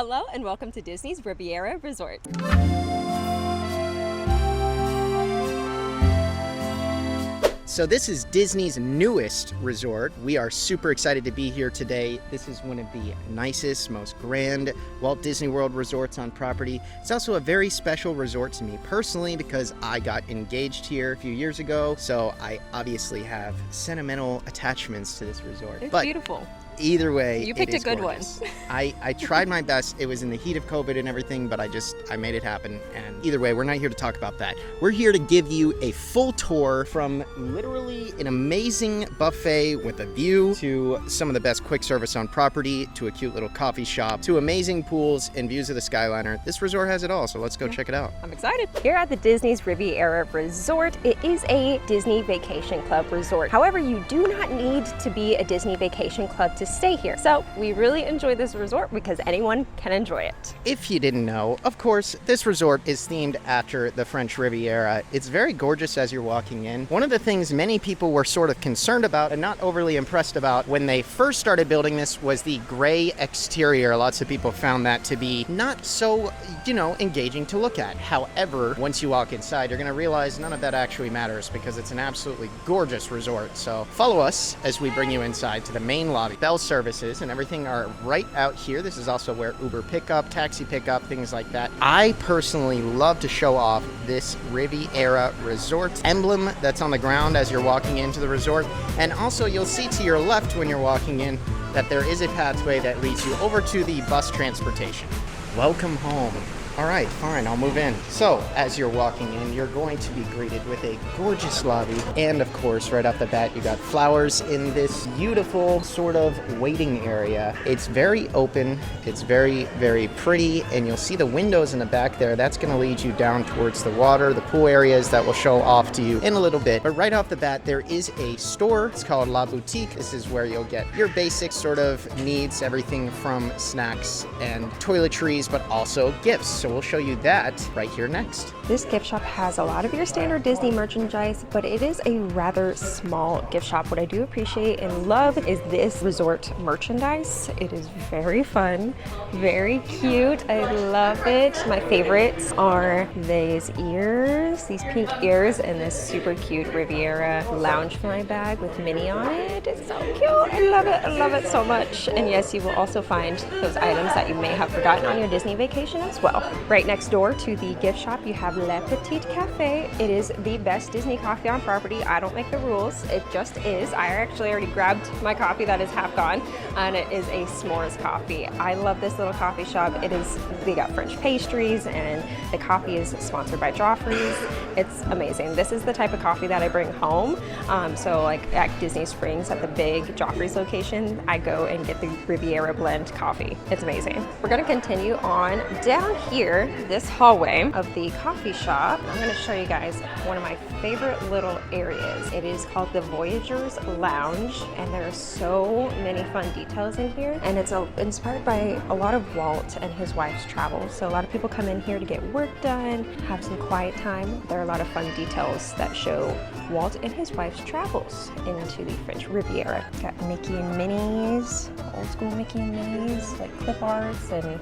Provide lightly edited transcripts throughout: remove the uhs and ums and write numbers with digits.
Hello and welcome to Disney's Riviera Resort. So this is Disney's newest resort. We are super excited to be here today. This is one of the nicest, most grand Walt Disney World resorts on property. It's also a very special resort to me personally because I got engaged here a few years ago. So I obviously have sentimental attachments to this resort. It's beautiful. Either way, you picked a good gorgeous. one. I tried my best. It was in the heat of COVID and everything, but I made it happen. And either way, we're not here to talk about that. We're here to give you a full tour from literally an amazing buffet with a view to some of the best quick service on property, to a cute little coffee shop, to amazing pools and views of the Skyliner. This resort has it all, so let's go check it out. I'm excited. Here at the Disney's Riviera Resort, it is a Disney Vacation Club resort. However, you do not need to be a Disney Vacation Club to stay here. So we really enjoy this resort because anyone can enjoy it. If you didn't know, of course, this resort is themed after the French Riviera. It's very gorgeous as you're walking in. One of the things many people were sort of concerned about and not overly impressed about when they first started building this was the gray exterior. Lots of people found that to be not so, engaging to look at. However, once you walk inside, you're going to realize none of that actually matters because it's an absolutely gorgeous resort. So follow us as we bring you inside to the main lobby. Bell services and everything are right out here. This is also where Uber pickup, taxi pickup, things like that. I personally love to show off this Riviera Resort emblem that's on the ground as you're walking into the resort. And also you'll see to your left when you're walking in that there is a pathway that leads you over to the bus transportation. Welcome home. All right, fine, I'll move in. So, as you're walking in, you're going to be greeted with a gorgeous lobby. And of course, right off the bat, you got flowers in this beautiful sort of waiting area. It's very open, it's very, very pretty, and you'll see the windows in the back there. That's gonna lead you down towards the water, the pool areas that will show off to you in a little bit. But right off the bat, there is a store. It's called La Boutique. This is where you'll get your basic sort of needs, everything from snacks and toiletries, but also gifts. So we'll show you that right here next. This gift shop has a lot of your standard Disney merchandise, but it is a rather small gift shop. What I do appreciate and love is this resort merchandise. It is very fun, very cute. I love it. My favorites are these ears, these pink ears, and this super cute Riviera lounge fly bag with Minnie on it. It's so cute. I love it. I love it so much. And yes, you will also find those items that you may have forgotten on your Disney vacation as well. Right next door to the gift shop, you have Le Petit Cafe. It is the best Disney coffee on property. I don't make the rules. It just is. I actually already grabbed my coffee that is half gone, and it is a s'mores coffee. I love this little coffee shop. They got French pastries, and the coffee is sponsored by Joffrey's. It's amazing. This is the type of coffee that I bring home. So like at Disney Springs at the big Joffrey's location, I go and get the Riviera blend coffee. It's amazing. We're gonna continue on down here, this hallway of the coffee shop. I'm going to show you guys one of my favorite little areas. It is called the Voyagers Lounge, and there are so many fun details in here, and it's inspired by a lot of Walt and his wife's travels. So a lot of people come in here to get work done, have some quiet time. There are a lot of fun details that show Walt and his wife's travels into the French Riviera. Got Mickey and Minnie's, old school Mickey and Minnie's, like clip arts and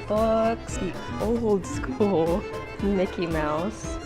books. The old school Mickey Mouse.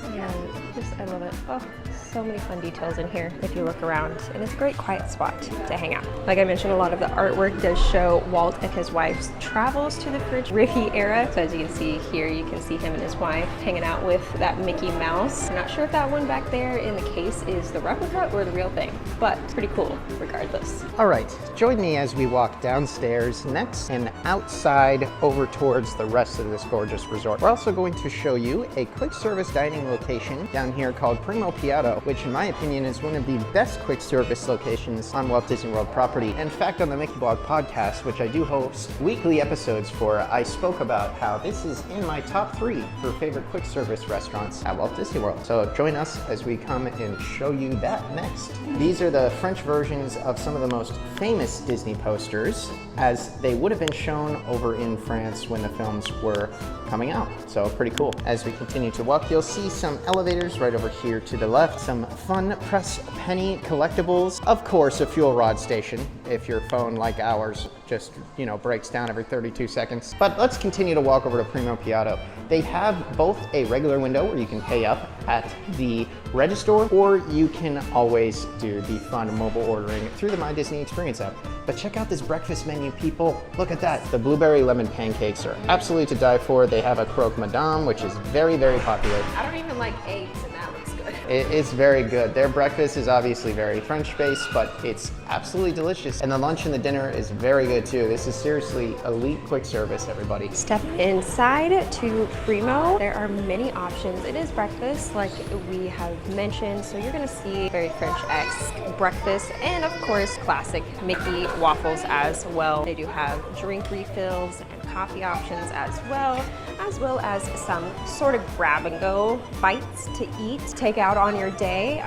I love it. Oh, so many fun details in here if you look around, and it's a great quiet spot to hang out. Like I mentioned, a lot of the artwork does show Walt and his wife's travels to the French Riviera. So as you can see here, you can see him and his wife hanging out with that Mickey Mouse. I'm not sure if that one back there in the case is the replica or the real thing, but it's pretty cool regardless. All right, join me as we walk downstairs next and outside over towards the rest of this gorgeous resort. We're also going to show you a quick service dining location down here called Primo Piatto, which in my opinion is one of the best quick service locations on Walt Disney World property. In fact, on the MickeyBlog podcast, which I do host weekly episodes for, I spoke about how this is in my top 3 for favorite quick service restaurants at Walt Disney World. So join us as we come and show you that next. These are the French versions of some of the most famous Disney posters, as they would have been shown over in France when the films were coming out. So pretty cool. As we continue to walk, you'll see some elevators right over here to the left, some fun press penny collectibles, of course a fuel rod station if your phone like ours just, you know, breaks down every 32 seconds. But let's continue to walk over to Primo Piatto. They have both a regular window where you can pay up at the register, or you can always do the fun mobile ordering through the My Disney Experience app. But check out this breakfast menu, people. Look at that. The blueberry lemon pancakes are absolutely to die for. They have a croque madame, which is very, very popular. I don't even like eggs, and that looks good. It's very good. Their breakfast is obviously very French-based, but it's absolutely delicious. And the lunch and the dinner is very good too. This is seriously elite quick service, everybody. Step inside to Primo. There are many options. It is breakfast, like we have mentioned, so you're gonna see very French-esque breakfast, and of course, classic Mickey waffles as well. They do have drink refills and coffee options as well as some sort of grab-and-go bites to eat, take out on your day.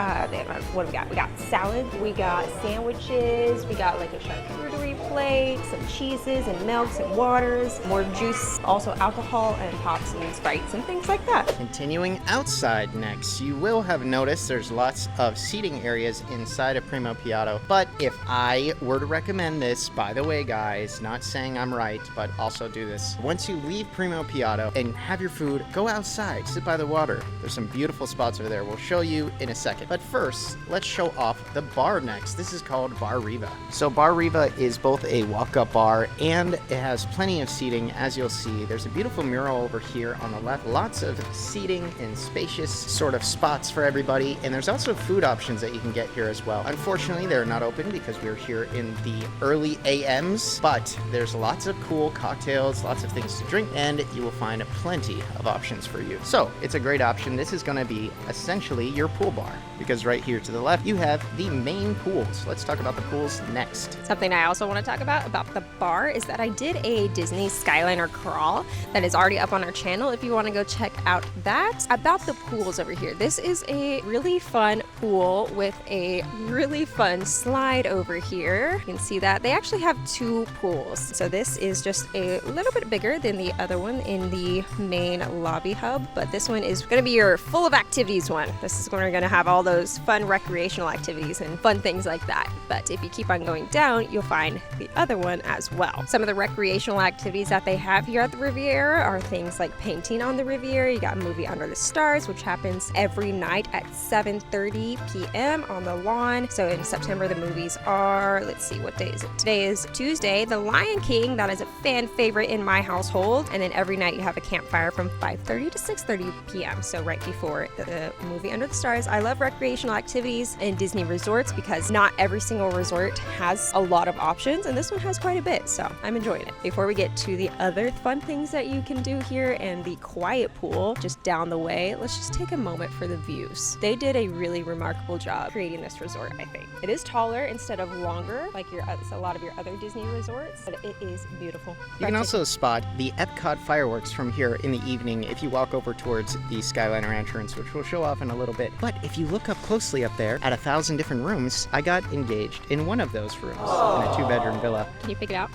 What do we got? We got salad, we got sandwiches, we got like a charcuterie plate, some cheeses and milks and waters, more juice, also alcohol and pops and Sprites and things like that. Continuing outside next, you will have noticed there's lots of seating areas inside of Primo Piatto. But if I were to recommend this, by the way, guys, not saying I'm right, but also do this. Once you leave Primo Piatto and have your food, go outside, sit by the water. There's some beautiful spots over there. We'll show you in a second. But first, let's show off the bar next. This is called Bar Riva. So Bar Riva is both a walk-up bar and it has plenty of seating. As you'll see, there's a beautiful mural over here on the left. Lots of seating and spacious sort of spots for everybody. And there's also food options that you can get here as well. Unfortunately, they're not open because we're here in the early AMs, but there's lots of cool cocktails, lots of things to drink, and you will find plenty of options for you. So it's a great option. This is going to be essentially your pool bar, because right here to the left, you have the main pools. Let's talk about the pools next. Something I also want to talk about the bar is that I did a Disney Skyliner crawl that is already up on our channel if you want to go check out that. About the pools over here, this is a really fun pool with a really fun slide over here. You can see that they actually have two pools. So this is just a little bit bigger than the other one in the main lobby hub, but this one is going to be your full of activities one. This is where you're going to have all those fun recreational activities and fun things like that. But if you keep on going down, you'll find the other one as well. Some of the recreational activities that they have here at the Riviera are things like painting on the Riviera. You got Movie Under the Stars, which happens every night at 7:30 p.m. on the lawn. So in September, the movies are, let's see, what day is it? Today is Tuesday. The Lion King, that is a fan favorite in my household. And then every night you have a campfire from 5:30 to 6:30 p.m. So right before the Movie Under the Stars. I love recreational activities in Disney resorts because not every single resort has a lot of options, and this one has quite a bit, so I'm enjoying it. Before we get to the other fun things that you can do here and the quiet pool just down the way, let's just take a moment for the views. They did a really remarkable job creating this resort, I think. It is taller instead of longer, like a lot of your other Disney resorts, but it is beautiful. You can also spot the Epcot fireworks from here in the evening if you walk over towards the Skyliner entrance, which we'll show off in a little bit. But if you look up closely up there at 1,000 different rooms, I got engaged in one of those rooms in a 2-bedroom villa. Can you pick it out?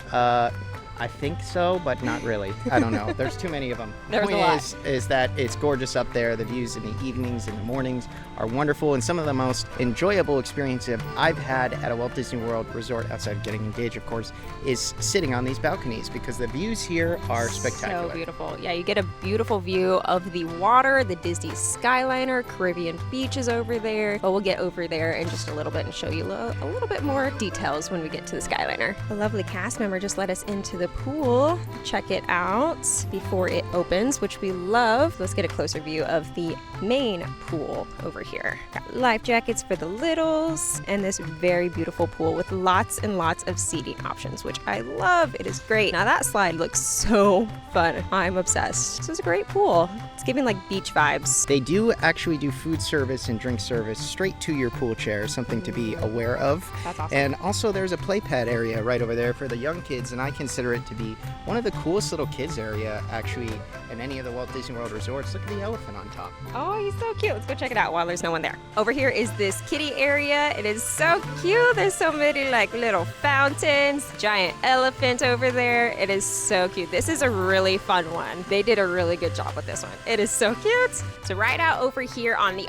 I think so, but not really. I don't know. There's too many of them. The point is that it's gorgeous up there. The views in the evenings and the mornings are wonderful, and some of the most enjoyable experiences I've had at a Walt Disney World resort, outside of getting engaged, of course, is sitting on these balconies because the views here are spectacular. So beautiful. Yeah, you get a beautiful view of the water, the Disney Skyliner, Caribbean beaches over there. But we'll get over there in just a little bit and show you a little bit more details when we get to the Skyliner. A lovely cast member just let us into the pool. Check it out before it opens, which we love. Let's get a closer view of the main pool over here. Got life jackets for the littles and this very beautiful pool with lots and lots of seating options, which I love. It is great. Now that slide looks so fun. I'm obsessed. This is a great pool. It's giving like beach vibes. They do actually do food service and drink service straight to your pool chair, something to be aware of. That's awesome. And also there's a play pad area right over there for the young kids, and I consider it to be one of the coolest little kids area actually in any of the Walt Disney World resorts. Look at the elephant on top. Oh, he's so cute. Let's go check it out while there's no one there. Over here is this kitty area. It is so cute. There's so many like little fountains, giant elephant over there. It is so cute. This is a really fun one. They did a really good job with this one. It is so cute. So right out over here on the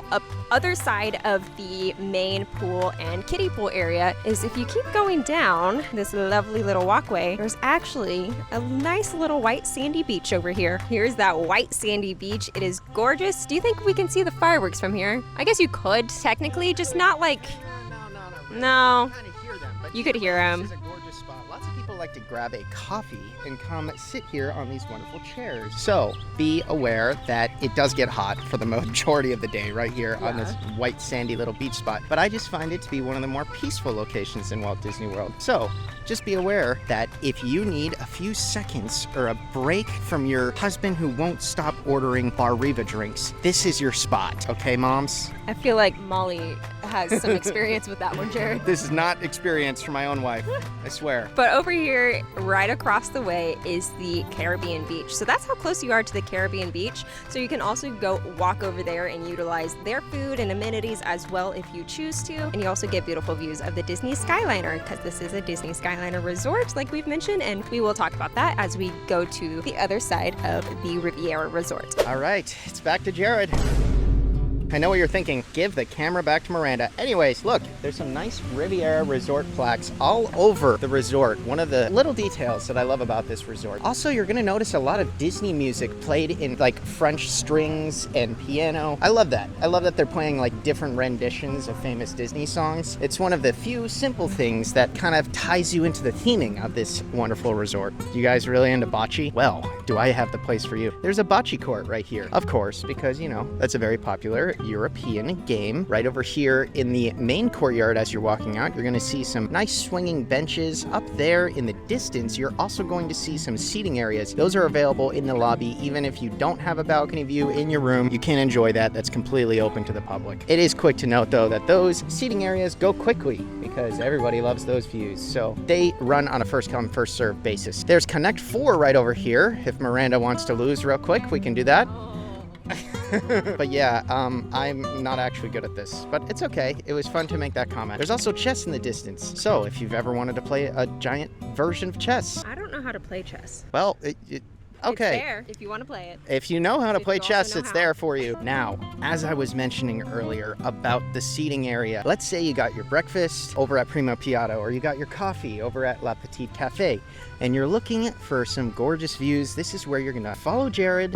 other side of the main pool and kiddie pool area is, if you keep going down this lovely little walkway, there's actually a nice little white sandy beach over here. Here's that white sandy beach. It is gorgeous. Do you think we can see the fireworks from here? I guess you could technically, just not like... No. You kind of hear them, but You could hear them. This is a gorgeous spot. Lots of people like to grab a coffee and come sit here on these wonderful chairs. So be aware that it does get hot for the majority of the day right here on this white sandy little beach spot. But I just find it to be one of the more peaceful locations in Walt Disney World. So just be aware that if you need a few seconds or a break from your husband who won't stop ordering Bar Riva drinks, this is your spot. Okay, moms? I feel like Molly has some experience with that one, Jared. This is not experience from my own wife, I swear. But over here, right across the way, is the Caribbean beach. So that's how close you are to the Caribbean beach. So you can also go walk over there and utilize their food and amenities as well if you choose to. And you also get beautiful views of the Disney Skyliner, because this is a Disney Skyliner resort, like we've mentioned, and we will talk about that as we go to the other side of the Riviera Resort. All right, it's back to Jared. I know what you're thinking. Give the camera back to Miranda. Anyways, look, there's some nice Riviera Resort plaques all over the resort. One of the little details that I love about this resort. Also, you're gonna notice a lot of Disney music played in like French strings and piano. I love that. I love that they're playing like different renditions of famous Disney songs. It's one of the few simple things that kind of ties you into the theming of this wonderful resort. You guys really into bocce? Well, do I have the place for you? There's a bocce court right here. Of course, because, you know, that's a very popular European game. Right over here in the main courtyard as you're walking out, you're going to see some nice swinging benches. Up there in the distance, you're also going to see some seating areas. Those are available in the lobby. Even if you don't have a balcony view in your room, you can enjoy that. That's completely open to the public. It is quick to note, though, that those seating areas go quickly because everybody loves those views. So they run on a first come, first served basis. There's Connect 4 right over here. If Miranda wants to lose real quick, we can do that. But yeah, I'm not actually good at this, but it's okay. It was fun to make that comment. There's also chess in the distance. So if you've ever wanted to play a giant version of chess. I don't know how to play chess. Well, okay. It's there if you want to play it. If you know how to play chess, it's how. there for you. Now, as I was mentioning earlier about the seating area, let's say you got your breakfast over at Primo Piatto, or you got your coffee over at La Petite Cafe, and you're looking for some gorgeous views. This is where you're gonna follow Jared,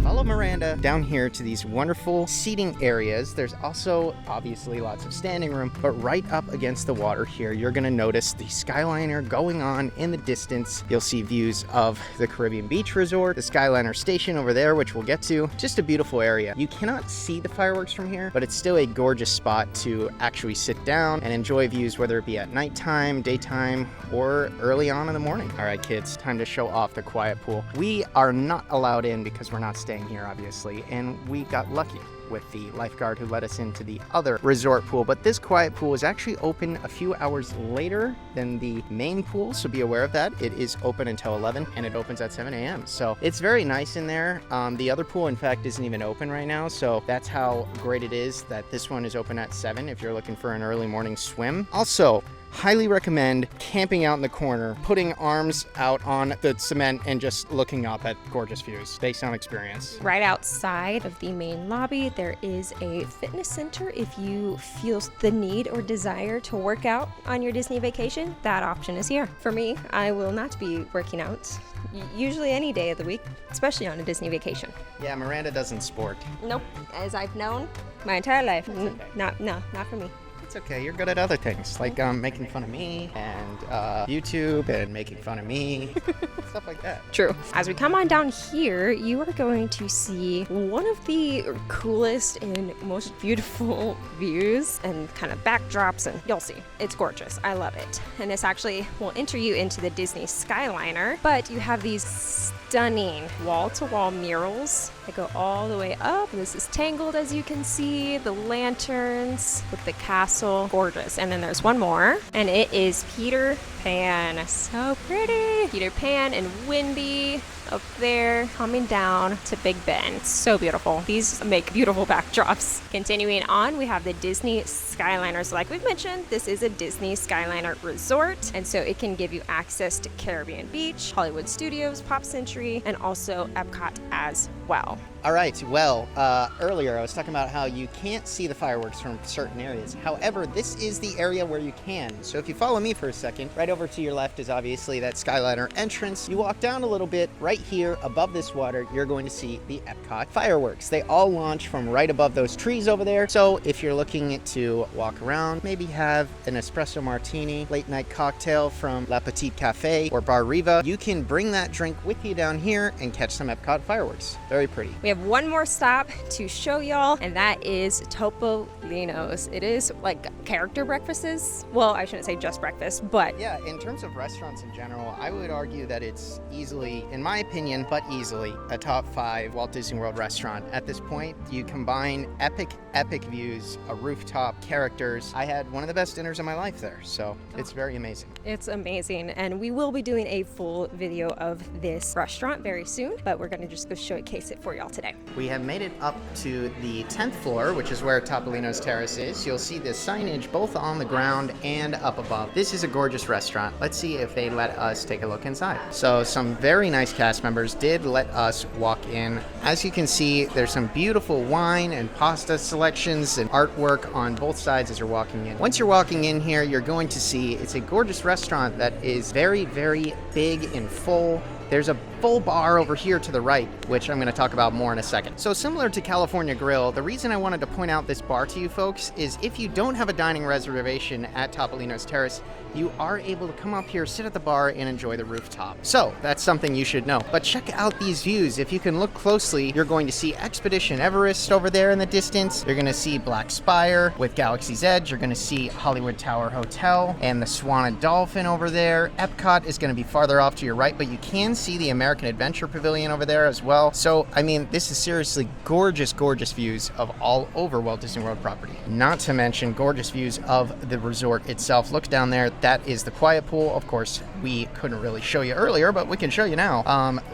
follow Miranda down here to these wonderful seating areas. There's also obviously lots of standing room, but right up against the water here, you're gonna notice the Skyliner going on in the distance. You'll see views of the Caribbean Beach Resort, the Skyliner station over there, which we'll get to. Just a beautiful area. You cannot see the fireworks from here, but it's still a gorgeous spot to actually sit down and enjoy views, whether it be at nighttime, daytime, or early on in the morning. All right, kids, time to show off the quiet pool. We are not allowed in because we're not staying here, obviously, and we got lucky with the lifeguard who let us into the other resort pool. But this quiet pool is actually open a few hours later than the main pool, so be aware of that. It is open until 11 and it opens at 7 a.m. So it's very nice in there. The other pool, in fact, isn't even open right now, so that's how great it is that this one is open at 7 if you're looking for an early morning swim. Also, highly recommend camping out in the corner, putting arms out on the cement and just looking up at gorgeous views based on experience. Right outside of the main lobby, there is a fitness center. If you feel the need or desire to work out on your Disney vacation, that option is here. For me, I will not be working out usually any day of the week, especially on a Disney vacation. Yeah, Miranda doesn't sport. Nope, as I've known my entire life. Okay. Not for me. It's okay, you're good at other things, like making fun of me and YouTube and making fun of me, stuff like that. True. As we come on down here, you are going to see one of the coolest and most beautiful views and kind of backdrops, and you'll see. It's gorgeous. I love it. And this actually will enter you into the Disney Skyliner, but you have these stunning wall-to-wall murals that go all the way up. This is tangled, as you can see, the lanterns with the castle castle. Gorgeous. And then there's one more, and it is Peter Pan. So pretty. Peter Pan and Wendy up there coming down to Big Ben. So beautiful. These make beautiful backdrops. Continuing on, we have the Disney Skyliner. So like we've mentioned, this is a Disney Skyliner resort, and so it can give you access to Caribbean Beach, Hollywood Studios, Pop Century, and also Epcot as well. All right, well, earlier I was talking about how you can't see the fireworks from certain areas. However, this is the area where you can. So if you follow me for a second, right over to your left is obviously that Skyliner entrance. You walk down a little bit, right here above this water, you're going to see the Epcot fireworks. They all launch from right above those trees over there. So if you're looking to walk around, maybe have an espresso martini, late night cocktail from La Petite Cafe or Bar Riva, you can bring that drink with you down here and catch some Epcot fireworks. Very pretty. We have one more stop to show y'all, and that is Topolinos. It is like character breakfasts. Well, I shouldn't say just breakfast, but yeah, in terms of restaurants in general, I would argue that it's easily, in my opinion, but easily a top 5 Walt Disney World restaurant. At this point, you combine epic views, a rooftop, characters. I had one of the best dinners of my life there, so it's very amazing. It's amazing, and we will be doing a full video of this restaurant very soon, but we're going to just go showcase it for y'all today. We have made it up to the 10th floor, which is where Topolinos Terrace is. You'll see the signage both on the ground and up above. This is a gorgeous restaurant. Let's see if they let us take a look inside. So some very nice cast members did let us walk in. As you can see, there's some beautiful wine and pasta selections and artwork on both sides as you're walking in. Once you're walking in here, you're going to see it's a gorgeous restaurant that is very, very big and full. There's a full bar over here to the right, which I'm going to talk about more in a second. So similar to California Grill, the reason I wanted to point out this bar to you folks is if you don't have a dining reservation at Topolinos Terrace, you are able to come up here, sit at the bar, and enjoy the rooftop. So that's something you should know. But check out these views. If you can look closely, you're going to see Expedition Everest over there in the distance. You're going to see Black Spire with Galaxy's Edge. You're going to see Hollywood Tower Hotel and the Swan and Dolphin over there. Epcot is going to be farther off to your right, but you can see the American Adventure Pavilion over there as well. So, I mean, this is seriously gorgeous, gorgeous views of all over Walt Disney World property. Not to mention gorgeous views of the resort itself. Look down there. That is the quiet pool. Of course, we couldn't really show you earlier, but we can show you now.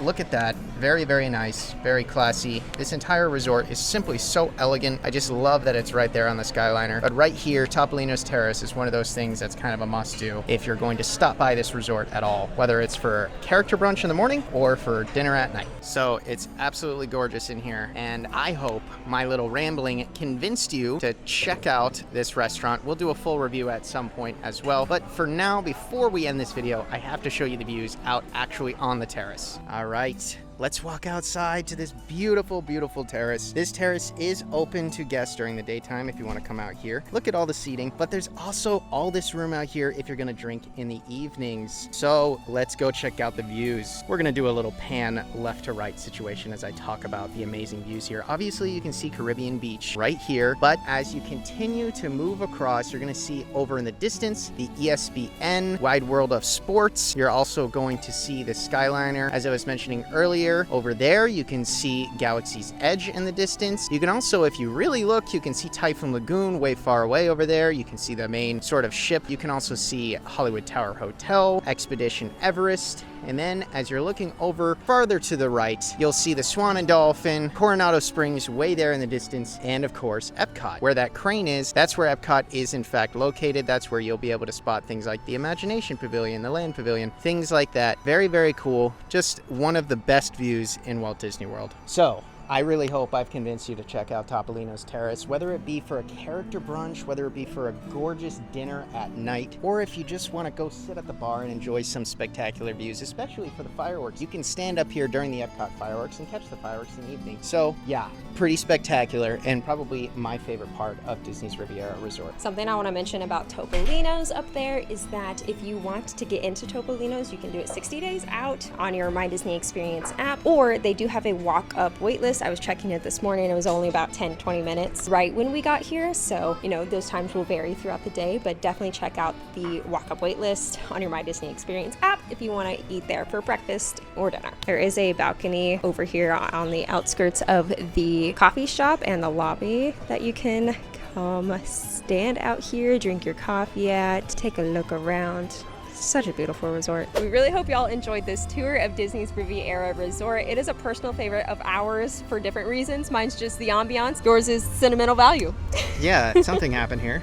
Look at that. Very, very nice. Very classy. This entire resort is simply so elegant. I just love that it's right there on the Skyliner. But right here, Topolinos Terrace is one of those things that's kind of a must-do if you're going to stop by this resort at all, whether it's for character brunch in the morning or for dinner at night. So it's absolutely gorgeous in here, and I hope my little rambling convinced you to check out this restaurant. We'll do a full review at some point as well, but for now, before we end this video, I have to show you the views out actually on the terrace. All right. Let's walk outside to this beautiful, beautiful terrace. This terrace is open to guests during the daytime if you want to come out here. Look at all the seating, but there's also all this room out here if you're going to drink in the evenings. So let's go check out the views. We're going to do a little pan left to right situation as I talk about the amazing views here. Obviously, you can see Caribbean Beach right here, but as you continue to move across, you're going to see over in the distance the ESPN Wide World of Sports. You're also going to see the Skyliner, as I was mentioning earlier. Over there, you can see Galaxy's Edge in the distance. You can also, if you really look, you can see Typhoon Lagoon way far away over there. You can see the main sort of ship. You can also see Hollywood Tower Hotel, Expedition Everest. And then as you're looking over farther to the right, you'll see the Swan and Dolphin, Coronado Springs way there in the distance, and of course, Epcot. Where that crane is, that's where Epcot is in fact located. That's where you'll be able to spot things like the Imagination Pavilion, the Land Pavilion, things like that. Very, very cool. Just one of the best views in Walt Disney World. So, I really hope I've convinced you to check out Topolinos Terrace, whether it be for a character brunch, whether it be for a gorgeous dinner at night, or if you just want to go sit at the bar and enjoy some spectacular views, especially for the fireworks. You can stand up here during the Epcot fireworks and catch the fireworks in the evening. So yeah, pretty spectacular and probably my favorite part of Disney's Riviera Resort. Something I want to mention about Topolinos up there is that if you want to get into Topolinos, you can do it 60 days out on your My Disney Experience app, or they do have a walk-up waitlist. I was checking it this morning. It was only about 10-20 minutes right when we got here. So, you know, those times will vary throughout the day, but definitely check out the walk-up wait list on your My Disney Experience app if you want to eat there for breakfast or dinner. There is a balcony over here on the outskirts of the coffee shop and the lobby that you can come stand out here, drink your coffee at, take a look around. Such a beautiful resort. We really hope y'all enjoyed this tour of Disney's Riviera Resort. It is a personal favorite of ours for different reasons. Mine's just the ambiance. Yours is sentimental value. Yeah, something happened here.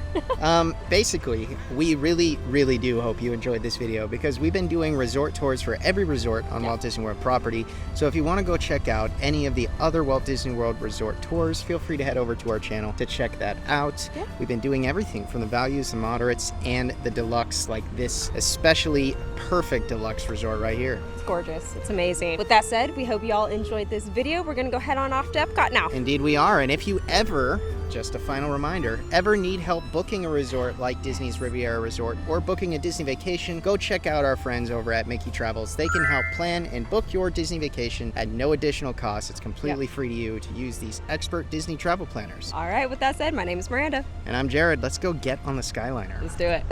Basically, we really do hope you enjoyed this video because we've been doing resort tours for every resort on Walt Disney World property. So if you want to go check out any of the other Walt Disney World resort tours, feel free to head over to our channel to check that out. Yeah. We've been doing everything from the values, the moderates, and the deluxe, like this especially perfect deluxe resort right here. It's gorgeous. It's amazing. With that said, we hope you all enjoyed this video. We're going to go head on off to Epcot now. Indeed we are. And if you ever, just a final reminder, ever need help booking a resort like Disney's Riviera Resort or booking a Disney vacation, go check out our friends over at Mickey Travels. They can help plan and book your Disney vacation at no additional cost. It's completely free to you to use these expert Disney travel planners. All right, with that said, my name is Miranda. And I'm Jared. Let's go get on the Skyliner. Let's do it.